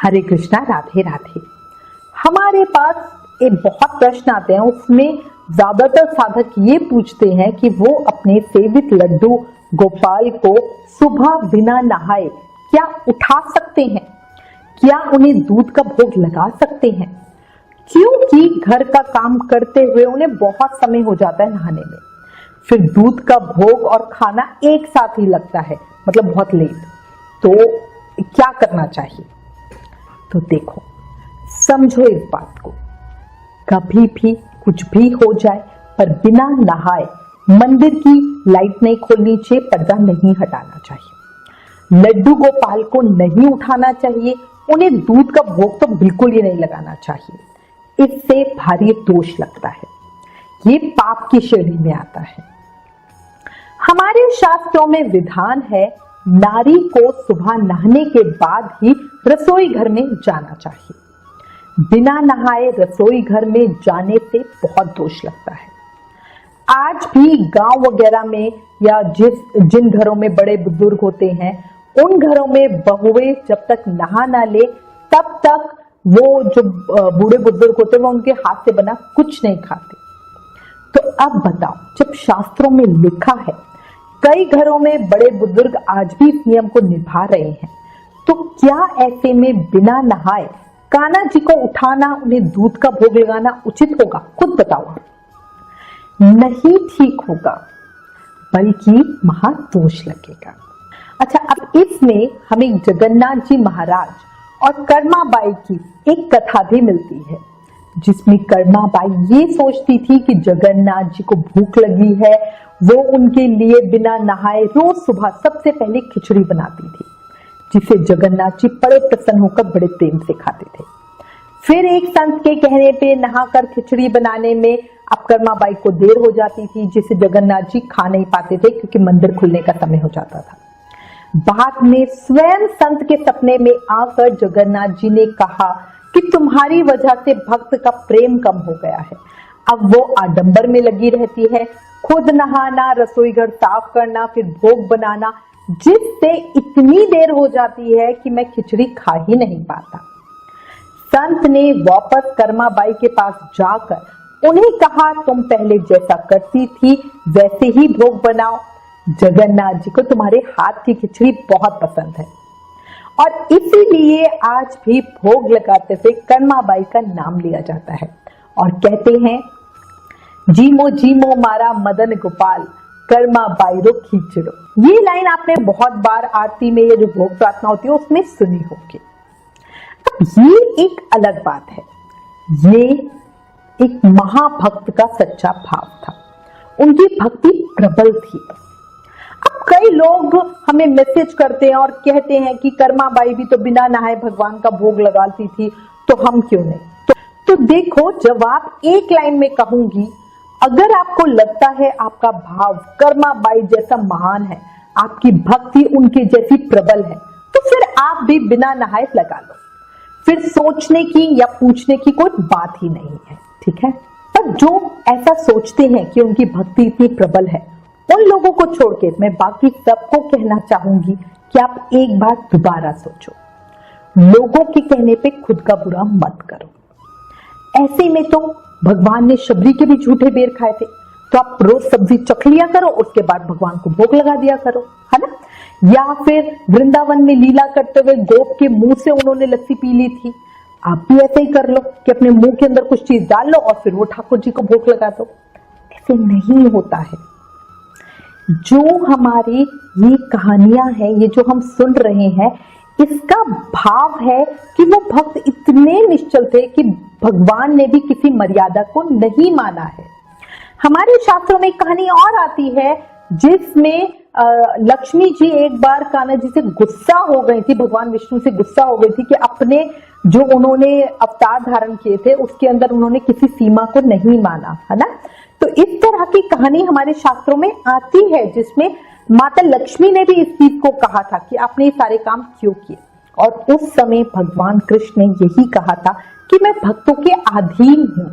हरे कृष्णा, राधे राधे। हमारे पास एक बहुत प्रश्न आते हैं, उसमें ज्यादातर साधक ये पूछते हैं कि वो अपने सेवित लड्डू गोपाल को सुबह बिना नहाए क्या उठा सकते हैं, क्या उन्हें दूध का भोग लगा सकते हैं, क्योंकि घर का काम करते हुए उन्हें बहुत समय हो जाता है नहाने में, फिर दूध का भोग और खाना एक साथ ही लगता है, मतलब बहुत लेट। तो क्या करना चाहिए? तो देखो, समझो इस बात को, कभी भी कुछ भी हो जाए पर बिना नहाए मंदिर की लाइट नहीं खोलनी चाहिए, पर्दा नहीं हटाना चाहिए, लड्डू गोपाल को नहीं उठाना चाहिए, उन्हें दूध का भोग तो बिल्कुल ही नहीं लगाना चाहिए। इससे भारी दोष लगता है, ये पाप की श्रेणी में आता है। हमारे शास्त्रों में विधान है, नारी को सुबह नहाने के बाद ही रसोई घर में जाना चाहिए। बिना नहाए रसोई घर में जाने से बहुत दोष लगता है। आज भी गांव वगैरह में या जिन घरों में बड़े बुजुर्ग होते हैं, उन घरों में बहुएं जब तक नहा ना ले तब तक वो जो बूढ़े बुजुर्ग होते हैं वो उनके हाथ से बना कुछ नहीं खाते। तो अब बताओ, जब शास्त्रों में लिखा है, कई घरों में बड़े बुजुर्ग आज भी इस नियम को निभा रहे हैं, तो क्या ऐसे में बिना नहाए कान्हा जी को उठाना, उन्हें दूध का भोग लगाना उचित होगा? खुद बताओ। नहीं ठीक होगा, बल्कि महादोष लगेगा। अच्छा, अब इसमें हमें जगन्नाथ जी महाराज और कर्माबाई की एक कथा भी मिलती है, जिसमें कर्माबाई ये सोचती थी कि जगन्नाथ जी को भूख लगी है, वो उनके लिए बिना नहाए रोज सुबह सबसे पहले खिचड़ी बनाती थी, जिसे जगन्नाथ जी बड़े प्रसन्न होकर बड़े प्रेम से खाते थे। फिर एक संत के कहने पे नहाकर खिचड़ी बनाने में अब कर्माबाई को देर हो जाती थी, जिसे जगन्नाथ जी खा नहीं पाते थे क्योंकि मंदिर खुलने का समय हो जाता था। बाद में स्वयं संत के सपने में आकर जगन्नाथ जी ने कहा कि तुम्हारी वजह से भक्त का प्रेम कम हो गया है, अब वो आडंबर में लगी रहती है, खुद नहाना, रसोई घर साफ करना, फिर भोग बनाना, जिससे इतनी देर हो जाती है कि मैं खिचड़ी खा ही नहीं पाता। संत ने वापस कर्माबाई के पास जाकर उन्हें कहा, तुम पहले जैसा करती थी वैसे ही भोग बनाओ, जगन्नाथ जी को तुम्हारे हाथ की खिचड़ी बहुत पसंद है। और इसीलिए आज भी भोग लगाते हुए कर्माबाई का नाम लिया जाता है और कहते हैं, जीमो मारा मदन गोपाल, कर्माबाई रो खींचड़ो। ये लाइन आपने बहुत बार आरती में ये जो भोग प्रार्थना होती है उसमें सुनी होगी। अब ये एक अलग बात है, ये एक महाभक्त का सच्चा भाव था, उनकी भक्ति प्रबल थी। अब कई लोग हमें मैसेज करते हैं और कहते हैं कि कर्माबाई भी तो बिना नहाए भगवान का भोग लगाती थी, तो हम क्यों नहीं? तो देखो, जवाब एक लाइन में कहूंगी, अगर आपको लगता है आपका भाव कर्माबाई जैसा महान है, आपकी भक्ति उनके जैसी प्रबल है, तो फिर आप भी बिना नहाए लगा लो, फिर सोचने की या पूछने की कोई बात ही नहीं है, ठीक है। पर जो ऐसा सोचते हैं कि उनकी भक्ति इतनी प्रबल है, उन लोगों को छोड़ के मैं बाकी सबको कहना चाहूंगी कि आप एक बार दोबारा सोचो, लोगों के कहने पे खुद का बुरा मत करो। ऐसे में तो भगवान ने शबरी के भी झूठे बेर खाए थे, तो आप रोज सब्जी चख लिया करो, उसके बाद भगवान को भोग लगा दिया करो, है ना। या फिर वृंदावन में लीला करते हुए गोप के मुंह से उन्होंने लस्सी पी ली थी, आप भी ऐसे ही कर लो कि अपने मुंह के अंदर कुछ चीज डाल लो और फिर वो ठाकुर जी को भोग लगा दो। ऐसे नहीं होता है। जो हमारी ये कहानियां हैं, ये जो हम सुन रहे हैं, इसका भाव है कि वो भक्त इतने निश्चल थे कि भगवान ने भी किसी मर्यादा को नहीं माना है। हमारे शास्त्रों में एक कहानी और आती है, जिसमें लक्ष्मी जी एक बार कान्हा जी से गुस्सा हो गई थी, भगवान विष्णु से गुस्सा हो गई थी कि अपने जो उन्होंने अवतार धारण किए थे उसके अंदर उन्होंने किसी सीमा को नहीं माना, है ना। तो इस तरह की कहानी हमारे शास्त्रों में आती है, जिसमें माता लक्ष्मी ने भी इस चीज को कहा था कि आपने ये सारे काम क्यों किए, और उस समय भगवान कृष्ण ने यही कहा था कि मैं भक्तों के अधीन हूं,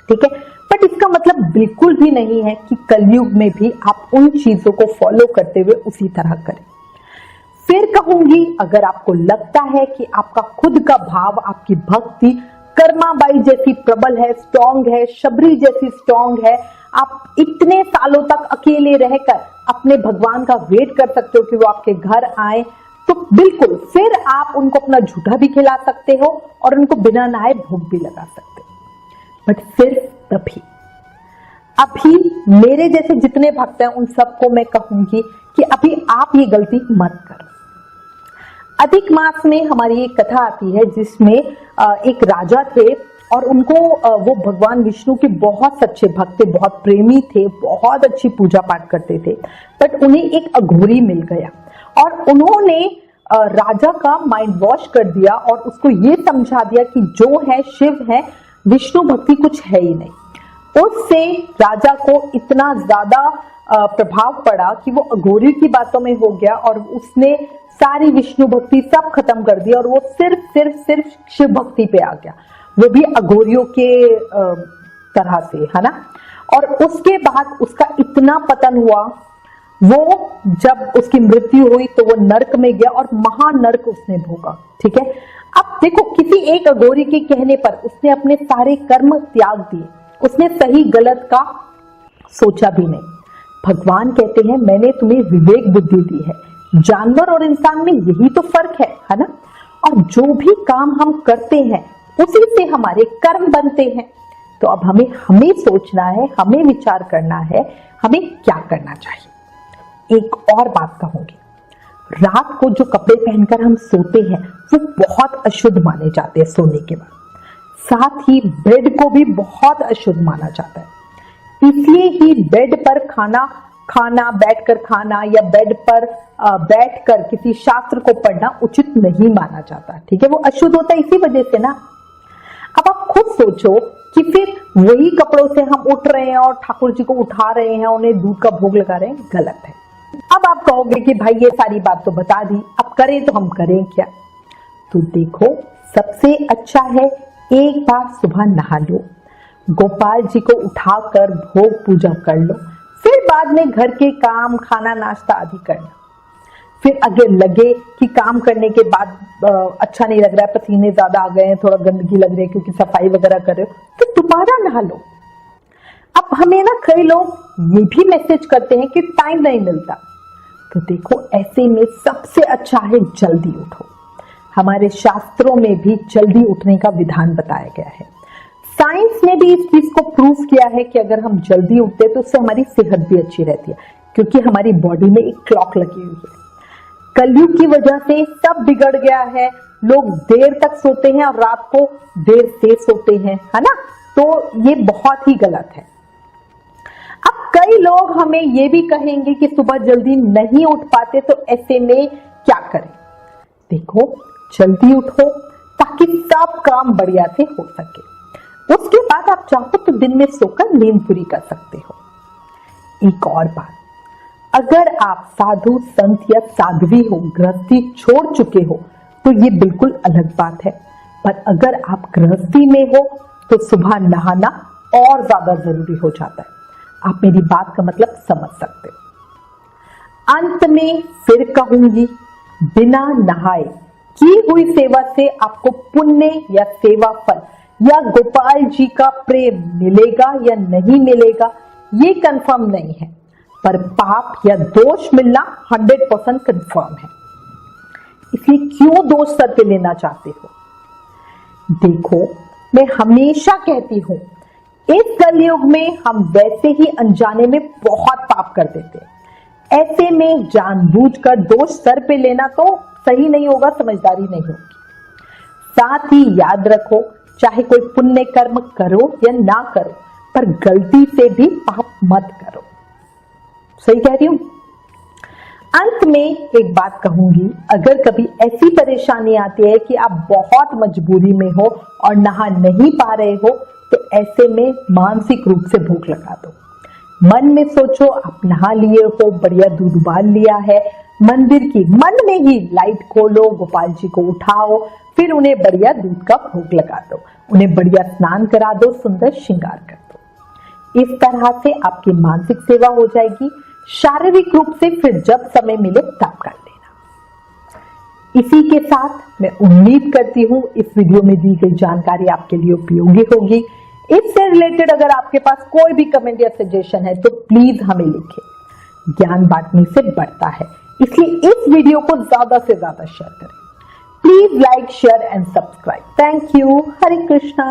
ठीक है। बट इसका मतलब बिल्कुल भी नहीं है कि कलयुग में भी आप उन चीजों को फॉलो करते हुए उसी तरह करें। फिर कहूंगी, अगर आपको लगता है कि आपका खुद का भाव, आपकी भक्ति कर्माबाई जैसी प्रबल है, स्ट्रांग है, शबरी जैसी स्ट्रांग है, आप इतने सालों तक अकेले रहकर अपने भगवान का वेट कर सकते हो कि वो आपके घर आए, तो बिल्कुल फिर आप उनको अपना झूठा भी खिला सकते हो और उनको बिना नहाए भोग भी लगा सकते हो। बट सिर्फ तभी, अभी मेरे जैसे जितने भक्त हैं उन सबको मैं कहूंगी कि अभी आप ये गलती मत करो। अधिक मास में हमारी एक कथा आती है जिसमें एक राजा थे और उनको वो भगवान विष्णु के बहुत सच्चे भक्त थे, बहुत प्रेमी थे, बहुत अच्छी पूजा पाठ करते थे। बट उन्हें एक अघोरी मिल गया और उन्होंने राजा का माइंड वॉश कर दिया और उसको ये समझा दिया कि जो है शिव है, विष्णु भक्ति कुछ है ही नहीं। उससे राजा को इतना ज्यादा प्रभाव पड़ा कि वो अघोरी की बातों में हो गया और उसने सारी विष्णु भक्ति सब खत्म कर दी और वो सिर्फ शिव भक्ति पे आ गया, वो भी अघोरियों के तरह से, है ना। और उसके बाद उसका इतना पतन हुआ, वो जब उसकी मृत्यु हुई तो वो नरक में गया और महानरक उसने भोगा। ठीक है, अब देखो किसी एक अघोरी के कहने पर उसने अपने सारे कर्म त्याग दिए, उसने सही गलत का सोचा भी नहीं। भगवान कहते हैं मैंने तुम्हें विवेक बुद्धि दी है, जानवर और इंसान में यही तो फर्क है ना। और जो भी काम हम करते हैं उसी से हमारे कर्म बनते हैं। तो अब हमें सोचना है, हमें विचार करना है, हमें क्या करना चाहिए। एक और बात कहूंगी, रात को जो कपड़े पहनकर हम सोते हैं वो बहुत अशुद्ध माने जाते हैं सोने के बाद, साथ ही बेड को भी बहुत अशुद्ध माना जाता है। इसलिए ही बेड पर खाना बैठकर खाना या बेड पर बैठकर किसी शास्त्र को पढ़ना उचित नहीं माना जाता। ठीक है, वो अशुद्ध होता है इसी वजह से ना। अब आप खुद सोचो कि फिर वही कपड़ों से हम उठ रहे हैं और ठाकुर जी को उठा रहे हैं, उन्हें दूध का भोग लगा रहे हैं, गलत है। अब आप कहोगे कि भाई ये सारी बात तो बता दी, अब करें तो हम करें क्या। तो देखो, सबसे अच्छा है एक बार सुबह नहा लो, गोपाल जी को उठाकर भोग पूजा कर लो, फिर बाद में घर के काम, खाना नाश्ता आदि करना। फिर अगर लगे कि काम करने के बाद अच्छा नहीं लग रहा है, पसीने ज्यादा आ गए हैं, थोड़ा गंदगी लग रही है क्योंकि सफाई वगैरह कर रहे हो, तो दोबारा नहा लो। अब हमें ना कई लोग ये भी मैसेज करते हैं कि टाइम नहीं मिलता, तो देखो ऐसे में सबसे अच्छा है जल्दी उठो। हमारे शास्त्रों में भी जल्दी उठने का विधान बताया गया है। साइंस ने भी इस चीज को प्रूफ किया है कि अगर हम जल्दी उठते हैं तो उससे हमारी सेहत भी अच्छी रहती है, क्योंकि हमारी बॉडी में एक क्लॉक लगी हुई है। कलयुग की वजह से सब बिगड़ गया है, लोग देर तक सोते हैं और रात को देर से सोते हैं, है ना। तो ये बहुत ही गलत है। अब कई लोग हमें ये भी कहेंगे कि सुबह जल्दी नहीं उठ पाते, तो ऐसे में क्या करें। देखो, जल्दी उठो ताकि सब काम बढ़िया से हो सके। उसके बाद आप चाहो तो दिन में सोकर नींद पूरी कर सकते हो। एक और बात, अगर आप साधु संत या साध्वी हो, गृहस्थी छोड़ चुके हो, तो ये बिल्कुल अलग बात है। पर अगर आप गृहस्थी में हो तो सुबह नहाना और ज्यादा जरूरी हो जाता है। आप मेरी बात का मतलब समझ सकते हो। अंत में फिर कहूंगी, बिना नहाए की हुई सेवा से आपको पुण्य या सेवा फल या गोपाल जी का प्रेम मिलेगा या नहीं मिलेगा ये कंफर्म नहीं है, पर पाप या दोष मिलना 100% कंफर्म है। इसलिए क्यों दोष सर पे लेना चाहते हो। देखो, मैं हमेशा कहती हूं, इस कलयुग में हम वैसे ही अनजाने में बहुत पाप कर देते हैं। ऐसे में जानबूझकर दोष सर पे लेना तो सही नहीं होगा, समझदारी नहीं होगी। साथ ही याद रखो, चाहे कोई पुण्य कर्म करो या ना करो, पर गलती से भी पाप मत करो। सही कह रही हूं। अंत में एक बात कहूंगी, अगर कभी ऐसी परेशानी आती है कि आप बहुत मजबूरी में हो और नहा नहीं पा रहे हो, तो ऐसे में मानसिक रूप से भूख लगा दो। मन में सोचो आप नहा लिए हो, बढ़िया दूध उबाल लिया है, मंदिर की मन में ही लाइट खोलो, गोपाल जी को उठाओ, फिर उन्हें बढ़िया दूध का भोग लगा दो, उन्हें बढ़िया स्नान करा दो, सुंदर श्रृंगार कर दो। इस तरह से आपकी मानसिक सेवा हो जाएगी। शारीरिक रूप से फिर जब समय मिले तब कर लेना। इसी के साथ मैं उम्मीद करती हूँ इस वीडियो में दी गई जानकारी आपके लिए उपयोगी होगी। इससे रिलेटेड अगर आपके पास कोई भी कमेंट या सजेशन है तो प्लीज हमें लिखें। ज्ञान बांटने से बढ़ता है, इसलिए इस वीडियो को ज्यादा से ज्यादा शेयर करें। Please like, share and subscribe. Thank you. Hare Krishna.